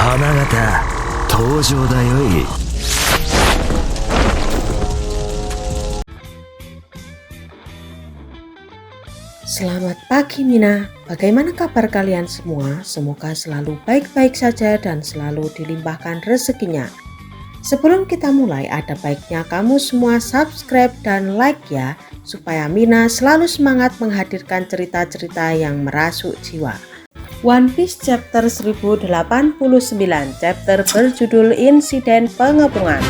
花形登場だよい。Selamat pagi Mina, bagaimana kabar kalian semua? Semoga selalu baik-baik saja dan selalu dilimpahkan rezekinya. Sebelum kita mulai, ada baiknya kamu semua subscribe dan like ya, supaya Mina selalu semangat menghadirkan cerita-cerita yang merasuk jiwa. One Piece chapter 1089, chapter berjudul Insiden Pengepungan.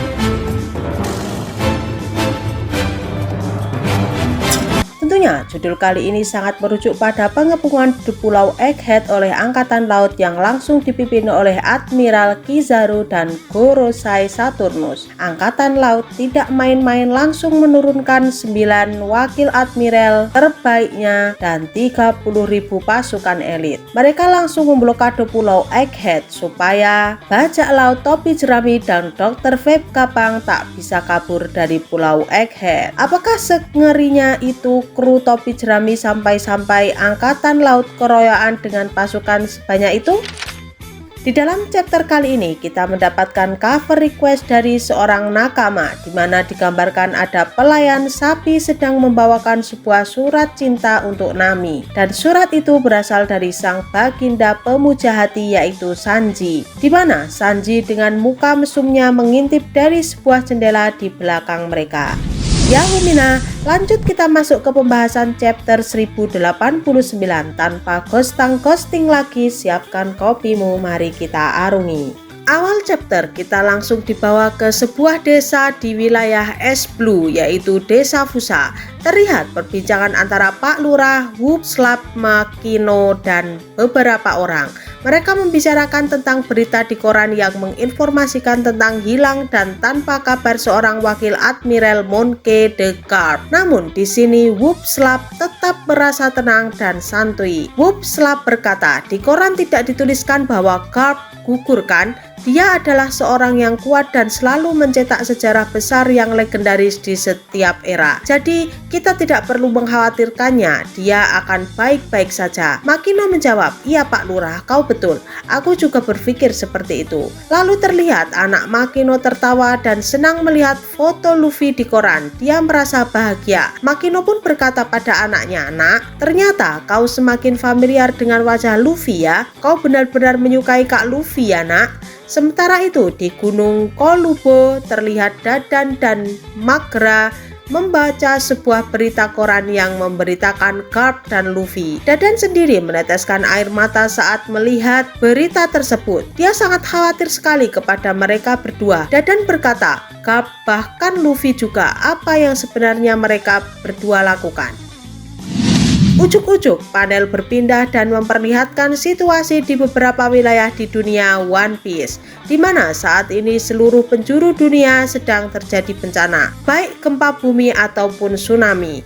Tentunya judul kali ini sangat merujuk pada pengepungan di Pulau Egghead oleh Angkatan Laut yang langsung dipimpin oleh Admiral Kizaru dan Gorosei Saturnus. Angkatan Laut tidak main-main, langsung menurunkan 9 wakil admiral terbaiknya dan 30.000 pasukan elit. Mereka langsung memblokade Pulau Egghead supaya bajak laut Topi Jerami dan Dr. Vape Kapang tak bisa kabur dari Pulau Egghead. Apakah sengerinya itu kru Topi Jerami sampai-sampai Angkatan Laut keroyokan dengan pasukan sebanyak itu? Di dalam chapter kali ini kita mendapatkan cover request dari seorang nakama, di mana digambarkan ada pelayan sapi sedang membawakan sebuah surat cinta untuk Nami, dan surat itu berasal dari sang baginda pemuja hati yaitu Sanji, di mana Sanji dengan muka mesumnya mengintip dari sebuah jendela di belakang mereka. Yahoo Mina, lanjut kita masuk ke pembahasan chapter 1089. Tanpa ghosting lagi, siapkan kopimu, mari kita arungi. Awal chapter kita langsung dibawa ke sebuah desa di wilayah Es Blue, yaitu Desa Fusa. Terlihat perbincangan antara Pak Lurah, Whoopslap, Makino, dan beberapa orang. Mereka membicarakan tentang berita di koran yang menginformasikan tentang hilang dan tanpa kabar seorang wakil Admiral Monkey the Carp. Namun di sini Whoopslap tetap merasa tenang dan santuy. Whoopslap berkata, di koran tidak dituliskan bahwa Carp gugur kan? Dia adalah seorang yang kuat dan selalu mencetak sejarah besar yang legendaris di setiap era. Jadi kita tidak perlu mengkhawatirkannya, dia akan baik-baik saja. Makino menjawab, iya Pak Lurah, kau betul. Aku juga berpikir seperti itu. Lalu terlihat anak Makino tertawa dan senang melihat foto Luffy di koran. Dia merasa bahagia. Makino pun berkata pada anaknya, nak, ternyata kau semakin familiar dengan wajah Luffy ya. Kau benar-benar menyukai Kak Luffy ya nak. Sementara itu di Gunung Kolubo terlihat Dadan dan Magra membaca sebuah berita koran yang memberitakan Garp dan Luffy. Dadan sendiri meneteskan air mata saat melihat berita tersebut. Dia sangat khawatir sekali kepada mereka berdua. Dadan berkata, Garp bahkan Luffy juga, apa yang sebenarnya mereka berdua lakukan. Ujuk-ujuk panel berpindah dan memperlihatkan situasi di beberapa wilayah di dunia One Piece, di mana saat ini seluruh penjuru dunia sedang terjadi bencana, baik gempa bumi ataupun tsunami.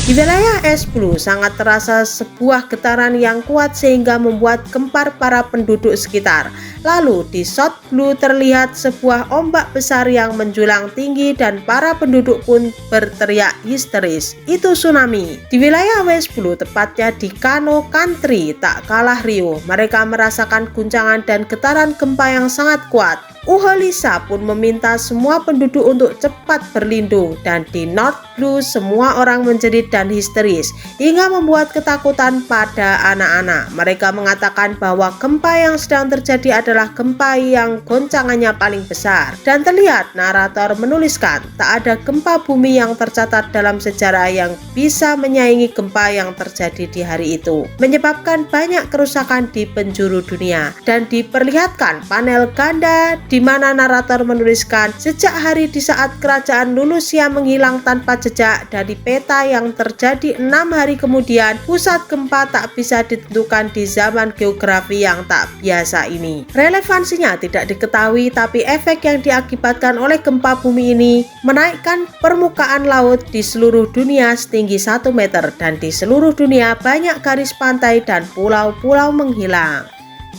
Di wilayah Es Blue sangat terasa sebuah getaran yang kuat sehingga membuat gempar para penduduk sekitar. Lalu di South Blue terlihat sebuah ombak besar yang menjulang tinggi dan para penduduk pun berteriak histeris. Itu tsunami. Di wilayah West Blue, tepatnya di Kano Country, tak kalah riuh. Mereka merasakan guncangan dan getaran gempa yang sangat kuat. Uholisa pun meminta semua penduduk untuk cepat berlindung, dan di North Blue semua orang menjerit dan histeris hingga membuat ketakutan pada anak-anak. Mereka mengatakan bahwa gempa yang sedang terjadi adalah gempa yang goncangannya paling besar, dan terlihat narator menuliskan tak ada gempa bumi yang tercatat dalam sejarah yang bisa menyaingi gempa yang terjadi di hari itu, menyebabkan banyak kerusakan di penjuru dunia. Dan diperlihatkan panel ganda di mana narator menuliskan sejak hari di saat kerajaan Lulusia menghilang tanpa jejak dari peta yang terjadi 6 hari kemudian, pusat gempa tak bisa ditentukan di zaman geografi yang tak biasa ini. Relevansinya tidak diketahui, tapi efek yang diakibatkan oleh gempa bumi ini menaikkan permukaan laut di seluruh dunia setinggi 1 meter, dan di seluruh dunia banyak garis pantai dan pulau-pulau menghilang.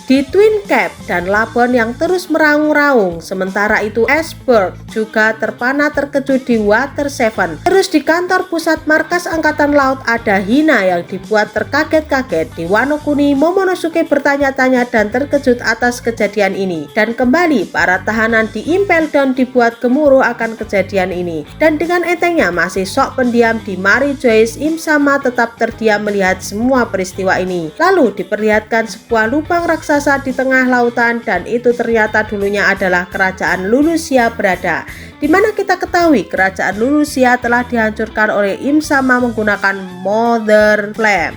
di Twin Cape dan Labuan yang terus meraung-raung. Sementara itu Esbjerg juga terpana terkejut di Water Seven. Terus di kantor pusat markas Angkatan Laut ada Hina yang dibuat terkaget-kaget. Di Wonokuni, Momonosuke bertanya-tanya dan terkejut atas kejadian ini. Dan kembali para tahanan di Impel Down dibuat gemuruh akan kejadian ini. Dan dengan entengnya masih sok pendiam di Mary Joyce, Im Sama tetap terdiam melihat semua peristiwa ini. Lalu diperlihatkan sebuah lubang raksasa di tengah lautan dan itu ternyata dulunya adalah kerajaan Lulusia berada. Di mana kita ketahui kerajaan Lulusia telah dihancurkan oleh Im Sama menggunakan Mother Flame.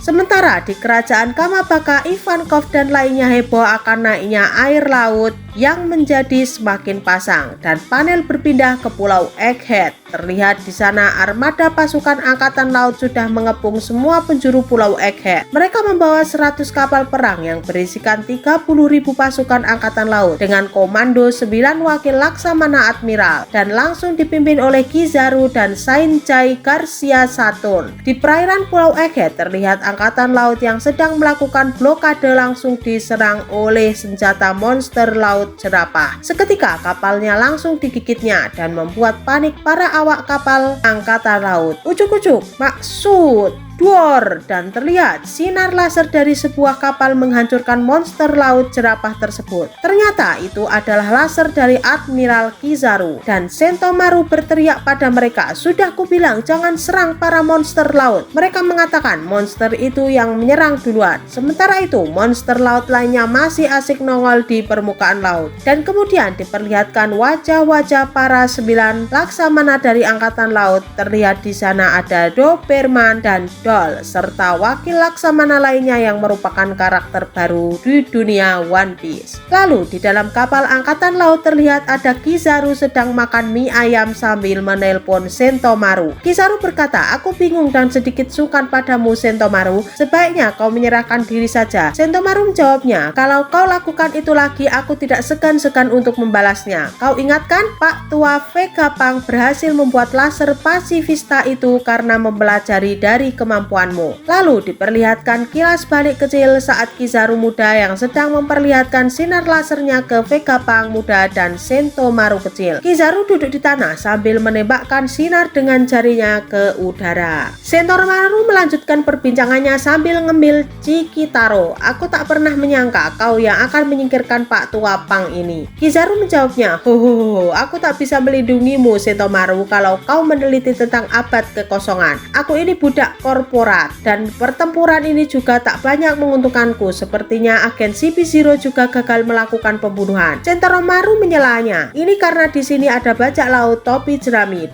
Sementara di kerajaan Kamabaka, Ivankov dan lainnya heboh akan naiknya air laut yang menjadi semakin pasang dan panel berpindah ke Pulau Egghead. Terlihat di sana armada pasukan angkatan laut sudah mengepung semua penjuru Pulau Egghead. Mereka membawa 100 kapal perang yang berisikan 30.000 pasukan angkatan laut dengan komando 9 wakil laksamana admiral dan langsung dipimpin oleh Kizaru dan Sainchai Garcia Saturn. Di perairan Pulau Egghead terlihat angkatan laut yang sedang melakukan blokade langsung diserang oleh senjata monster laut jerapah. Seketika kapalnya langsung digigitnya dan membuat panik para awak kapal angkatan laut. Ujuk-ujuk maksud duor dan terlihat sinar laser dari sebuah kapal menghancurkan monster laut jerapah tersebut. Ternyata itu adalah laser dari Admiral Kizaru dan Sentomaru berteriak pada mereka, "Sudah kubilang jangan serang para monster laut." Mereka mengatakan monster itu yang menyerang duluan. Sementara itu monster laut lainnya masih asik nongol di permukaan laut. Dan kemudian diperlihatkan wajah-wajah para 9 laksamana dari angkatan laut. Terlihat di sana ada Doberman dan Doll serta wakil laksamana lainnya yang merupakan karakter baru di dunia One Piece. Lalu di dalam kapal angkatan laut terlihat ada Kizaru sedang makan mie ayam sambil menelpon Sentomaru. Kizaru berkata, "Aku bingung dan sedikit sungkan padamu Sentomaru, sebaiknya kau menyerahkan diri saja." Sentomaru menjawabnya, "Kalau kau lakukan itu lagi aku tidak segan-segan untuk membalasnya. Kau ingatkan Pak Tua Vegapunk berhasil membuat laser pasifista itu karena mempelajari dari kemampuanmu." Lalu diperlihatkan kilas balik kecil saat Kizaru muda yang sedang memperlihatkan sinar lasernya ke Vegapunk muda dan Sentomaru kecil. Kizaru duduk di tanah sambil menembakkan sinar dengan jarinya ke udara. Sentomaru melanjutkan perbincangannya sambil ngemil Chikitaro. "Aku tak pernah menyangka kau yang akan menyingkirkan Pak Tua Pang ini." Kizaru menjawabnya, "Hohoho, aku tak bisa melindungimu Sentomaru kalau kau meneliti tentang abad kekosongan. Aku ini budak korporat dan pertempuran ini juga tak banyak menguntungkanku. Sepertinya agen CP0 juga gagal melakukan pembunuhan." Sentomaru menyelanya, "Ini karena di sini ada bajak laut topi jeramit."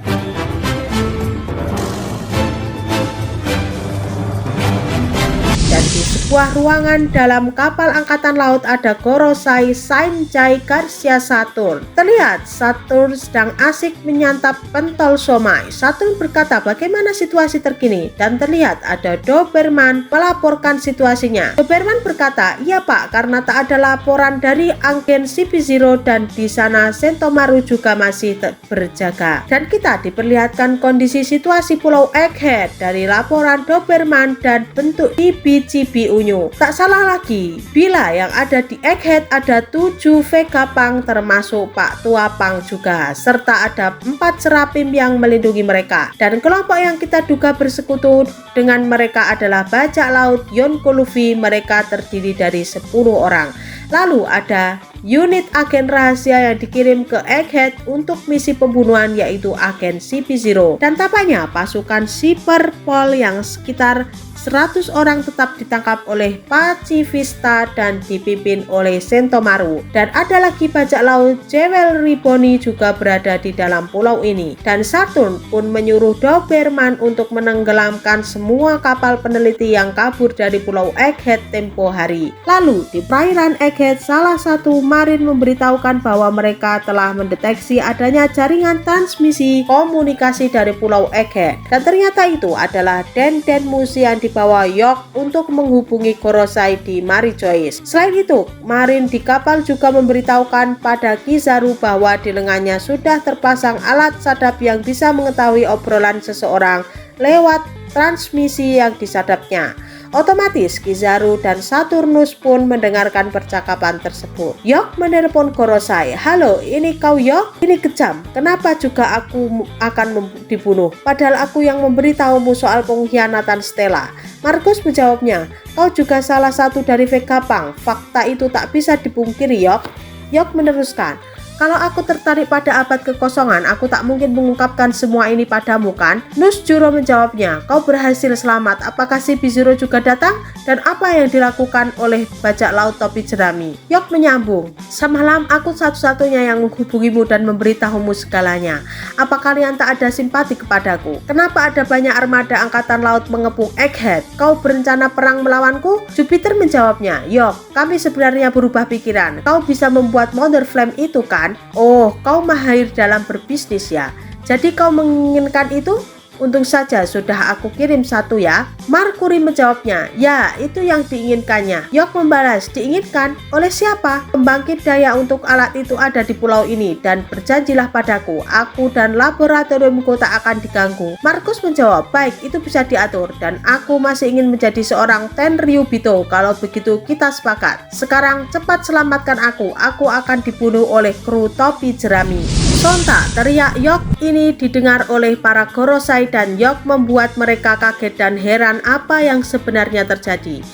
Dan di sebuah ruangan dalam kapal angkatan laut ada Gorosei, Sainchai, Garcia Saturn. Terlihat Saturn sedang asik menyantap pentol somai. Saturn berkata bagaimana situasi terkini dan terlihat ada Doberman melaporkan situasinya. Doberman berkata, "Iya Pak, karena tak ada laporan dari agen CP0 dan di sana Sentomaru juga masih berjaga." Dan kita diperlihatkan kondisi situasi Pulau Egghead dari laporan Doberman dan bentuk cibi unyu. Tak salah lagi, bila yang ada di Egghead ada 7 Vegapunk termasuk Pak Tua Pang juga, serta ada 4 serapim yang melindungi mereka. Dan kelompok yang kita duga bersekutu dengan mereka adalah bajak laut Yonko Luffy. Mereka terdiri dari 10 orang. Lalu ada unit agen rahasia yang dikirim ke Egghead untuk misi pembunuhan yaitu agen CP0. Dan tampaknya pasukan Cyberpol yang sekitar 100 orang tetap ditangkap oleh Pacifista dan dipimpin oleh Sentomaru. Dan ada lagi bajak laut Jewel Riboni juga berada di dalam pulau ini. Dan Saturn pun menyuruh Doberman untuk menenggelamkan semua kapal peneliti yang kabur dari pulau Egghead tempo hari. Lalu di perairan Egghead salah satu marin memberitahukan bahwa mereka telah mendeteksi adanya jaringan transmisi komunikasi dari pulau Egghead. Dan ternyata itu adalah Denmusi yang dibawa York untuk menghubungi Gorosei di Mary Joyce. Selain itu, marin di kapal juga memberitahukan pada Kizaru bahwa di lengannya sudah terpasang alat sadap yang bisa mengetahui obrolan seseorang lewat transmisi yang disadapnya. Otomatis Kizaru dan Saturnus pun mendengarkan percakapan tersebut. Yok menelepon Gorosei. "Halo, ini kau Yok? Ini kejam. Kenapa juga aku akan dibunuh? Padahal aku yang memberitahumu soal pengkhianatan Stella." Markus menjawabnya, "Kau juga salah satu dari Vegapunk. Fakta itu tak bisa dipungkiri, Yok." Yok meneruskan, "Kalau aku tertarik pada abad kekosongan, aku tak mungkin mengungkapkan semua ini padamu, kan?" Nusjuro menjawabnya, "Kau berhasil selamat. Apakah si Bizuro juga datang? Dan apa yang dilakukan oleh bajak laut topi jerami?" Yok menyambung, "Semalam aku satu-satunya yang menghubungimu dan memberitahumu segalanya. Apa kalian tak ada simpati kepadaku? Kenapa ada banyak armada angkatan laut mengepung Egghead? Kau berencana perang melawanku?" Jupiter menjawabnya, "Yok, kami sebenarnya berubah pikiran. Kau bisa membuat Mother Flame itu, kan? Oh, kau mahir dalam berbisnis ya. Jadi kau menginginkan itu? Untung saja sudah aku kirim satu ya." Mercury menjawabnya, "Ya, itu yang diinginkannya." Yok membalas, "Diinginkan? Oleh siapa? Pembangkit daya untuk alat itu ada di pulau ini dan berjanjilah padaku, aku dan laboratoriumku tak akan diganggu." Markus menjawab, "Baik, itu bisa diatur dan aku masih ingin menjadi seorang Tenryubito. Kalau begitu kita sepakat. Sekarang cepat selamatkan aku akan dibunuh oleh kru topi jerami." Sontak teriak Yok ini didengar oleh para Gorosei dan Yok membuat mereka kaget dan heran apa yang sebenarnya terjadi.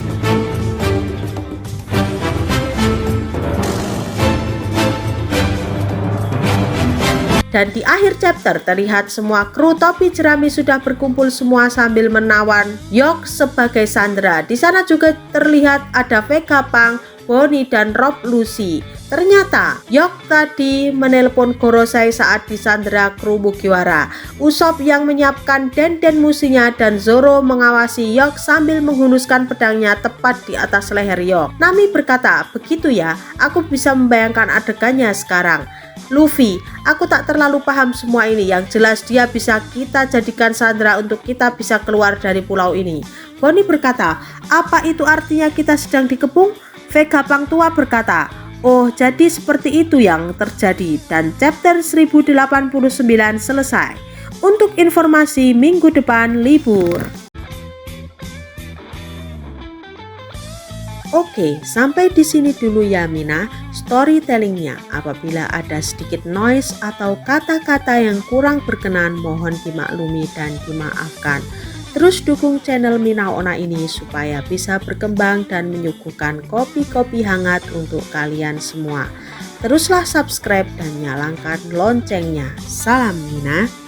Dan di akhir chapter terlihat semua kru topi jerami sudah berkumpul semua sambil menawan Yok sebagai sandera. Di sana juga terlihat ada Vegapunk, Bonnie dan Rob Lucy. Ternyata Yok tadi menelpon Gorosei saat disandera kru Mugiwara. Usopp yang menyiapkan denden musinya dan Zoro mengawasi Yok sambil menghunuskan pedangnya tepat di atas leher Yok. Nami berkata, "Begitu ya, aku bisa membayangkan adegannya sekarang." Luffy, "Aku tak terlalu paham semua ini. Yang jelas dia bisa kita jadikan sandera untuk kita bisa keluar dari pulau ini." Bonnie berkata, "Apa itu artinya kita sedang dikepung?" Vegapunk tua berkata, "Oh, jadi seperti itu yang terjadi." Dan chapter 1089 selesai. Untuk informasi minggu depan libur. Oke, sampai di sini dulu ya Mina storytellingnya. Apabila ada sedikit noise atau kata-kata yang kurang berkenan, mohon dimaklumi dan dimaafkan. Terus dukung channel Mina Onna ini supaya bisa berkembang dan menyuguhkan kopi-kopi hangat untuk kalian semua. Teruslah subscribe dan nyalakan loncengnya. Salam Mina.